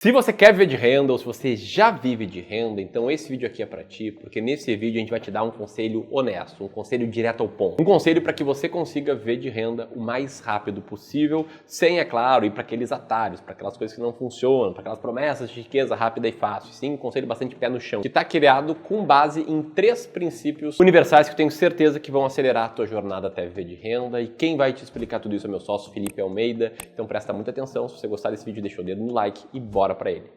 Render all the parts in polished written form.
Se você quer viver de renda ou se você já vive de renda, então esse vídeo aqui é para ti, porque nesse vídeo a gente vai te dar um conselho honesto, um conselho direto ao ponto. Um conselho para que você consiga viver de renda o mais rápido possível, sem, é claro, ir para aqueles atalhos, para aquelas coisas que não funcionam, para aquelas promessas de riqueza rápida e fácil. Sim, um conselho bastante pé no chão, que está criado com base em 3 princípios universais que eu tenho certeza que vão acelerar a tua jornada até viver de renda. E quem vai te explicar tudo isso é meu sócio, Felipe Almeida. Então presta muita atenção, se você gostar desse vídeo, deixa o dedo no like e bora para ele.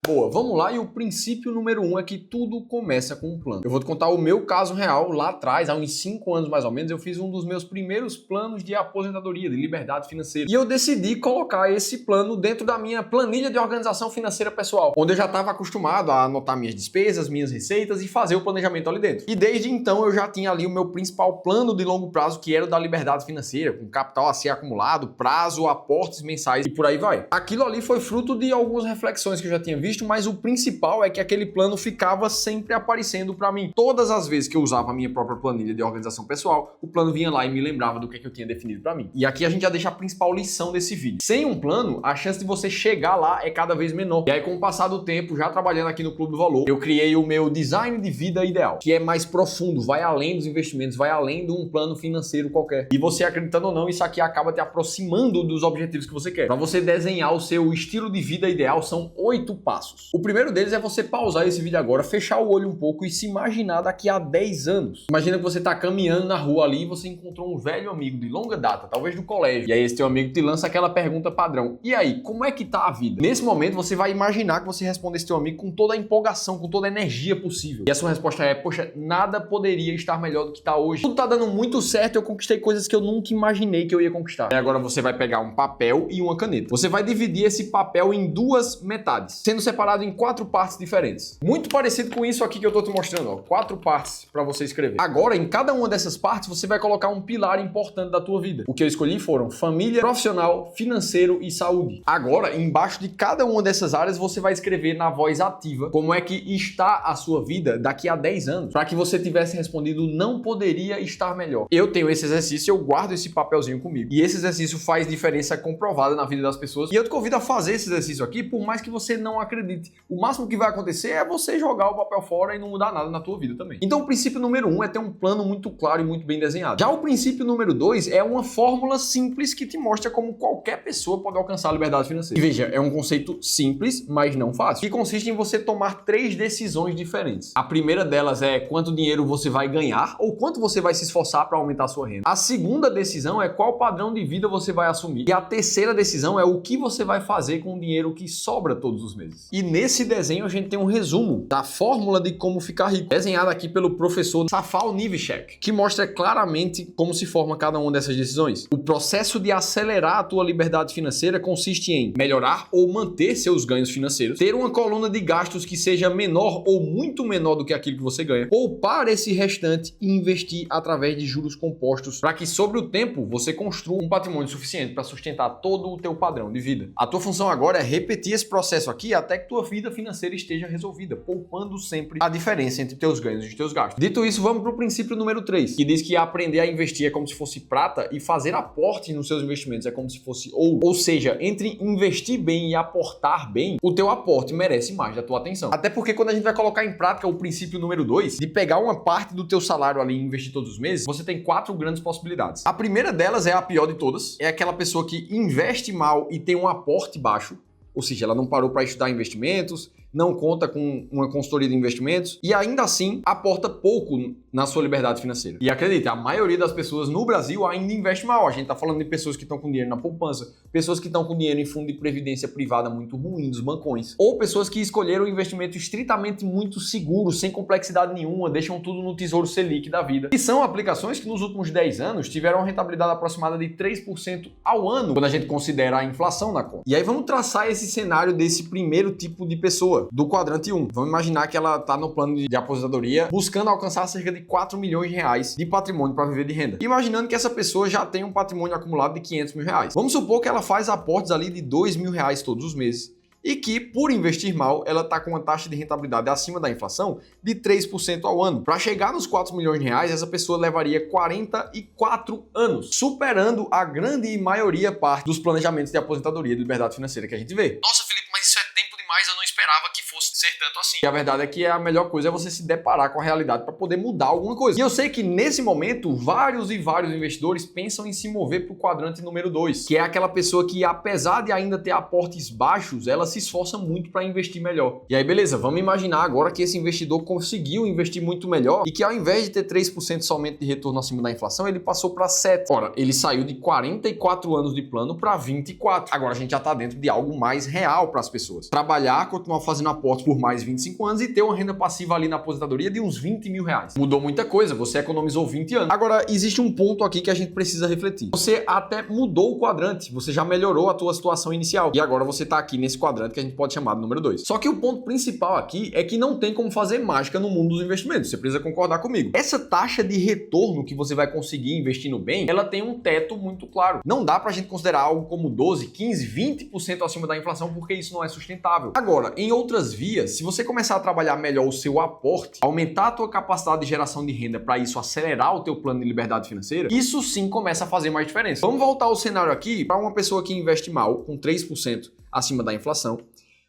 Boa, vamos lá, e o princípio número 1 é que tudo começa com um plano. Eu vou te contar o meu caso real. Lá atrás, há uns 5 anos mais ou menos, eu fiz um dos meus primeiros planos de aposentadoria, de liberdade financeira. E eu decidi colocar esse plano dentro da minha planilha de organização financeira pessoal, onde eu já estava acostumado a anotar minhas despesas, minhas receitas e fazer o planejamento ali dentro. E desde então eu já tinha ali o meu principal plano de longo prazo, que era o da liberdade financeira, com capital a ser acumulado, prazo, aportes mensais e por aí vai. Aquilo ali foi fruto de algumas reflexões que eu já tinha visto, mas o principal é que aquele plano ficava sempre aparecendo para mim. Todas as vezes que eu usava a minha própria planilha de organização pessoal, o plano vinha lá e me lembrava do que eu tinha definido para mim. E aqui a gente já deixa a principal lição desse vídeo. Sem um plano, a chance de você chegar lá é cada vez menor. E aí, com o passar do tempo, já trabalhando aqui no Clube do Valor, eu criei o meu design de vida ideal, que é mais profundo, vai além dos investimentos, vai além de um plano financeiro qualquer. E você, acreditando ou não, isso aqui acaba te aproximando dos objetivos que você quer. Para você desenhar o seu estilo de vida ideal, são 8 passos. O primeiro deles é você pausar esse vídeo agora, fechar o olho um pouco e se imaginar daqui a 10 anos. Imagina que você está caminhando na rua ali e você encontrou um velho amigo de longa data, talvez do colégio. E aí esse teu amigo te lança aquela pergunta padrão: e aí, como é que tá a vida? Nesse momento você vai imaginar que você responde esse teu amigo com toda a empolgação, com toda a energia possível. E a sua resposta é: poxa, nada poderia estar melhor do que está hoje. Tudo tá dando muito certo, eu conquistei coisas que eu nunca imaginei que eu ia conquistar. E agora você vai pegar um papel e uma caneta. Você vai dividir esse papel em 2 metades, sendo separado em 4 partes diferentes. Muito parecido com isso aqui que eu tô te mostrando, ó. 4 partes para você escrever. Agora, em cada uma dessas partes, você vai colocar um pilar importante da tua vida. O que eu escolhi foram família, profissional, financeiro e saúde. Agora, embaixo de cada uma dessas áreas, você vai escrever na voz ativa como é que está a sua vida daqui a 10 anos, para que você tivesse respondido não poderia estar melhor. Eu tenho esse exercício, eu guardo esse papelzinho comigo. E esse exercício faz diferença comprovada na vida das pessoas. E eu te convido a fazer esse exercício aqui, por mais que você não acredite. O máximo que vai acontecer é você jogar o papel fora e não mudar nada na tua vida também. Então o princípio número 1 é ter um plano muito claro e muito bem desenhado. Já o princípio número 2 é uma fórmula simples que te mostra como qualquer pessoa pode alcançar a liberdade financeira. E veja, é um conceito simples, mas não fácil, que consiste em você tomar 3 decisões diferentes. A primeira delas é quanto dinheiro você vai ganhar ou quanto você vai se esforçar para aumentar a sua renda. A segunda decisão é qual padrão de vida você vai assumir. E a terceira decisão é o que você vai fazer com o dinheiro que sobra todos os meses. E nesse desenho a gente tem um resumo da fórmula de como ficar rico, desenhada aqui pelo professor Safal Nivishek, que mostra claramente como se forma cada uma dessas decisões. O processo de acelerar a tua liberdade financeira consiste em melhorar ou manter seus ganhos financeiros, ter uma coluna de gastos que seja menor ou muito menor do que aquilo que você ganha, poupar esse restante e investir através de juros compostos para que sobre o tempo você construa um patrimônio suficiente para sustentar todo o teu padrão de vida. A tua função agora é repetir esse processo aqui até que tua vida financeira esteja resolvida, poupando sempre a diferença entre teus ganhos e teus gastos. Dito isso, vamos para o princípio número 3, que diz que aprender a investir é como se fosse prata e fazer aportes nos seus investimentos é como se fosse ouro. Ou seja, entre investir bem e aportar bem, o teu aporte merece mais da tua atenção. Até porque quando a gente vai colocar em prática o princípio número 2, de pegar uma parte do teu salário ali e investir todos os meses, você tem 4 grandes possibilidades. A primeira delas é a pior de todas, é aquela pessoa que investe mal e tem um aporte baixo, ou seja, ela não parou para estudar investimentos, não conta com uma consultoria de investimentos e ainda assim aporta pouco na sua liberdade financeira. E acredite, a maioria das pessoas no Brasil ainda investe mal. A gente está falando de pessoas que estão com dinheiro na poupança, pessoas que estão com dinheiro em fundo de previdência privada muito ruim, dos bancões, ou pessoas que escolheram um investimento estritamente muito seguro, sem complexidade nenhuma, deixam tudo no Tesouro Selic da vida. E são aplicações que nos últimos 10 anos tiveram uma rentabilidade aproximada de 3% ao ano, quando a gente considera a inflação na conta. E aí vamos traçar esse cenário desse primeiro tipo de pessoa, do quadrante 1. Vamos imaginar que ela está no plano de aposentadoria buscando alcançar cerca de 4 milhões de reais de patrimônio para viver de renda. Imaginando que essa pessoa já tem um patrimônio acumulado de 500 mil reais. Vamos supor que ela faz aportes ali de 2 mil reais todos os meses e que, por investir mal, ela está com uma taxa de rentabilidade acima da inflação de 3% ao ano. Para chegar nos 4 milhões de reais, essa pessoa levaria 44 anos, superando a grande maioria parte dos planejamentos de aposentadoria e de liberdade financeira que a gente vê. Nossa, Felipe, mas isso é tempo demais, eu não esperava que fosse ser tanto assim. E a verdade é que a melhor coisa é você se deparar com a realidade para poder mudar alguma coisa. E eu sei que nesse momento, vários investidores pensam em se mover para o quadrante número 2, que é aquela pessoa que, apesar de ainda ter aportes baixos, ela se esforça muito para investir melhor. E aí, beleza, vamos imaginar agora que esse investidor conseguiu investir muito melhor e que ao invés de ter 3% somente de retorno acima da inflação, ele passou para 7%. Ora, ele saiu de 44 anos de plano para 24. Agora a gente já está dentro de algo mais real para as pessoas. Trabalhar, continuar fazendo aportes por mais 25 anos e ter uma renda passiva ali na aposentadoria de uns 20 mil reais. Mudou muita coisa, você economizou 20 anos. Agora, existe um ponto aqui que a gente precisa refletir. Você até mudou o quadrante, você já melhorou a tua situação inicial e agora você está aqui nesse quadrante que a gente pode chamar de número 2. Só que o ponto principal aqui é que não tem como fazer mágica no mundo dos investimentos, você precisa concordar comigo. Essa taxa de retorno que você vai conseguir investindo bem, ela tem um teto muito claro. Não dá pra gente considerar algo como 12, 15, 20% acima da inflação porque isso não é sustentável. Agora, em outras vias, se você começar a trabalhar melhor o seu aporte, aumentar a tua capacidade de geração de renda para isso acelerar o teu plano de liberdade financeira, isso sim começa a fazer mais diferença. Vamos voltar ao cenário aqui para uma pessoa que investe mal, com 3% acima da inflação.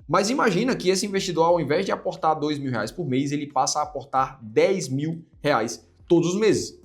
Mas imagina que esse investidor, ao invés de aportar 2 mil reais por mês, ele passa a aportar 10 mil reais todos os meses.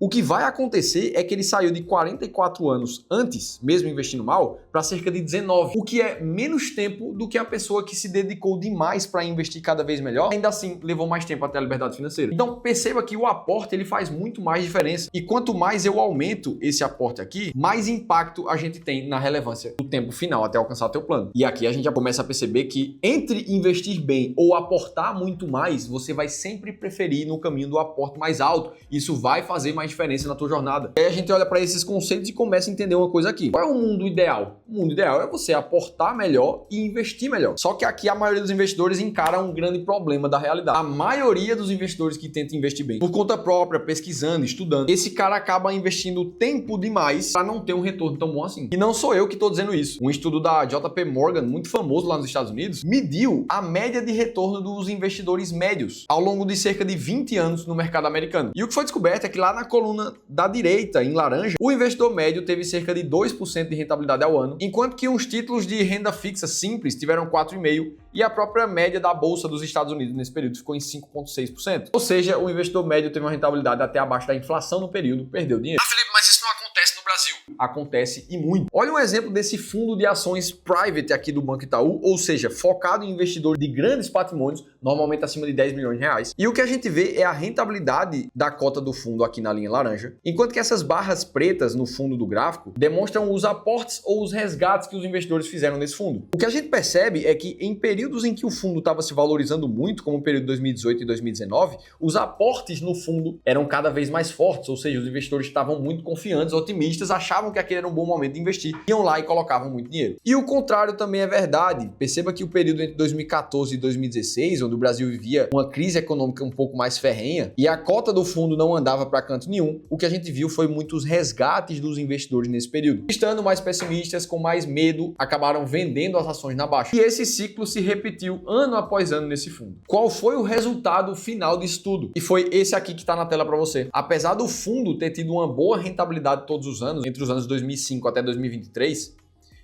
O que vai acontecer é que ele saiu de 44 anos antes, mesmo investindo mal, para cerca de 19, o que é menos tempo do que a pessoa que se dedicou demais para investir cada vez melhor, ainda assim levou mais tempo até a liberdade financeira. Então perceba que o aporte ele faz muito mais diferença e quanto mais eu aumento esse aporte aqui, mais impacto a gente tem na relevância do tempo final até alcançar o teu plano. E aqui a gente já começa a perceber que entre investir bem ou aportar muito mais, você vai sempre preferir no caminho do aporte mais alto. Isso vai fazer mais diferença na tua jornada. E aí a gente olha para esses conceitos e começa a entender uma coisa aqui. Qual é o mundo ideal? O mundo ideal é você aportar melhor e investir melhor. Só que aqui a maioria dos investidores encara um grande problema da realidade. A maioria dos investidores que tentam investir bem, por conta própria, pesquisando, estudando, esse cara acaba investindo tempo demais para não ter um retorno tão bom assim. E não sou eu que estou dizendo isso. Um estudo da JP Morgan, muito famoso lá nos Estados Unidos, mediu a média de retorno dos investidores médios ao longo de cerca de 20 anos no mercado americano. E o que foi descoberto é que lá na coluna da direita, em laranja, o investidor médio teve cerca de 2% de rentabilidade ao ano, enquanto que os títulos de renda fixa simples tiveram 4,5% e a própria média da Bolsa dos Estados Unidos nesse período ficou em 5,6%. Ou seja, o investidor médio teve uma rentabilidade até abaixo da inflação no período, perdeu dinheiro. Ah, Felipe, mas isso não acontece no Brasil. Acontece e muito. Olha um exemplo desse fundo de ações private aqui do Banco Itaú, ou seja, focado em investidor de grandes patrimônios, normalmente acima de 10 milhões de reais. E o que a gente vê é a rentabilidade da cota do fundo aqui na linha laranja, enquanto que essas barras pretas no fundo do gráfico demonstram os aportes ou os resgates que os investidores fizeram nesse fundo. O que a gente percebe é que em períodos em que o fundo estava se valorizando muito, como o período de 2018 e 2019, os aportes no fundo eram cada vez mais fortes, ou seja, os investidores estavam muito confiantes, otimistas, achavam que aquele era um bom momento de investir, iam lá e colocavam muito dinheiro. E o contrário também é verdade. Perceba que o período entre 2014 e 2016, onde o Brasil vivia uma crise econômica um pouco mais ferrenha e a cota do fundo não andava para canto nenhum, o que a gente viu foi muitos resgates dos investidores nesse período. Estando mais pessimistas, com mais medo, acabaram vendendo as ações na baixa. E esse ciclo se repetiu ano após ano nesse fundo. Qual foi o resultado final disso tudo? E foi esse aqui que está na tela para você. Apesar do fundo ter tido uma boa rentabilidade todos os anos, entre os anos 2005 até 2023,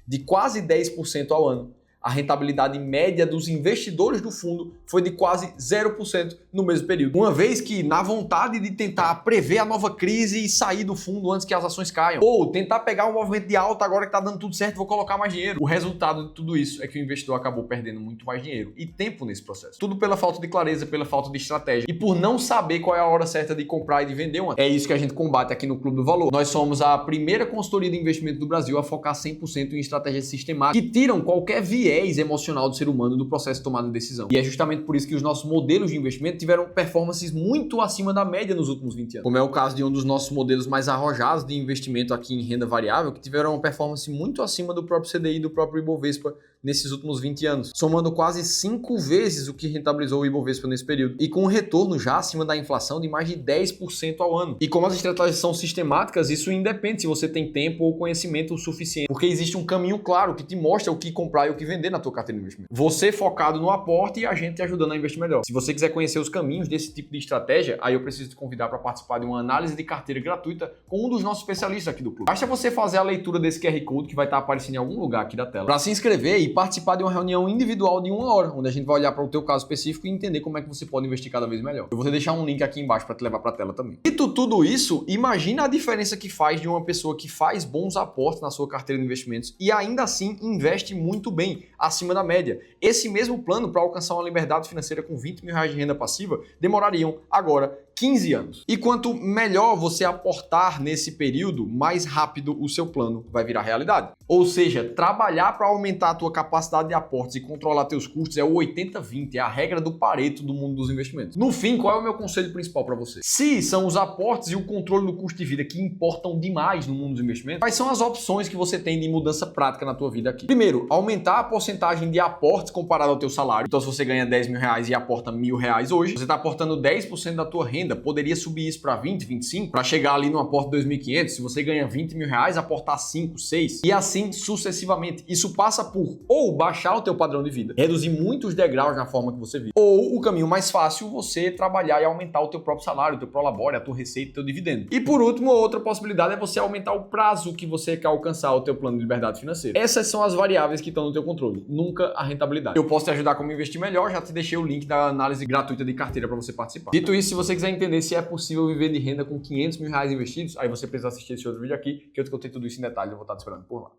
de quase 10% ao ano, a rentabilidade média dos investidores do fundo foi de quase 0% no mesmo período. Uma vez que, na vontade de tentar prever a nova crise e sair do fundo antes que as ações caiam, ou tentar pegar um movimento de alta agora que está dando tudo certo, vou colocar mais dinheiro. O resultado de tudo isso é que o investidor acabou perdendo muito mais dinheiro e tempo nesse processo. Tudo pela falta de clareza, pela falta de estratégia e por não saber qual é a hora certa de comprar e de vender uma. É isso que a gente combate aqui no Clube do Valor. Nós somos a primeira consultoria de investimento do Brasil a focar 100% em estratégias sistemáticas que tiram qualquer viés emocional do ser humano do processo de tomada de decisão. E é justamente por isso que os nossos modelos de investimento tiveram performances muito acima da média nos últimos 20 anos. Como é o caso de um dos nossos modelos mais arrojados de investimento aqui em renda variável, que tiveram uma performance muito acima do próprio CDI e do próprio Ibovespa nesses últimos 20 anos, somando quase 5 vezes o que rentabilizou o Ibovespa nesse período, e com um retorno já acima da inflação de mais de 10% ao ano. E como as estratégias são sistemáticas, isso independe se você tem tempo ou conhecimento o suficiente, porque existe um caminho claro que te mostra o que comprar e o que vender na tua carteira de investimento. Você focado no aporte e a gente te ajudando a investir melhor. Se você quiser conhecer os caminhos desse tipo de estratégia, aí eu preciso te convidar para participar de uma análise de carteira gratuita com um dos nossos especialistas aqui do clube. Basta você fazer a leitura desse QR Code que vai estar aparecendo em algum lugar aqui da tela, para se inscrever e participar de uma reunião individual de 1 hora, onde a gente vai olhar para o teu caso específico e entender como é que você pode investir cada vez melhor. Eu vou deixar um link aqui embaixo para te levar para a tela também. Dito tudo isso, imagina a diferença que faz de uma pessoa que faz bons aportes na sua carteira de investimentos e ainda assim investe muito bem, acima da média. Esse mesmo plano para alcançar uma liberdade financeira com 20 mil reais de renda passiva demorariam agora 15 anos. E quanto melhor você aportar nesse período, mais rápido o seu plano vai virar realidade. Ou seja, trabalhar para aumentar a tua capacidade de aportes e controlar teus custos é o 80-20, é a regra do Pareto do mundo dos investimentos. No fim, qual é o meu conselho principal para você? Se são os aportes e o controle do custo de vida que importam demais no mundo dos investimentos, quais são as opções que você tem de mudança prática na tua vida aqui? Primeiro, aumentar a porcentagem de aportes comparado ao teu salário. Então, se você ganha 10 mil reais e aporta R$1.000 hoje, você está aportando 10% da tua renda. Poderia subir isso para 20, 25, para chegar ali no aporte de 2.500. Se você ganha 20 mil reais, aportar 5, 6 e assim sucessivamente. Isso passa por ou baixar o teu padrão de vida, reduzir muitos degraus na forma que você vive, ou o caminho mais fácil, você trabalhar e aumentar o teu próprio salário, o teu prolabore, a tua receita, o teu dividendo. E por último, outra possibilidade é você aumentar o prazo que você quer alcançar o teu plano de liberdade financeira. Essas são as variáveis que estão no teu controle, nunca a rentabilidade. Eu posso te ajudar como investir melhor, já te deixei o link da análise gratuita de carteira para você participar. Dito isso, se você quiser entender se é possível viver de renda com 500 mil reais investidos, aí você precisa assistir esse outro vídeo aqui, que eu te contei tudo isso em detalhe, eu vou estar te esperando por lá.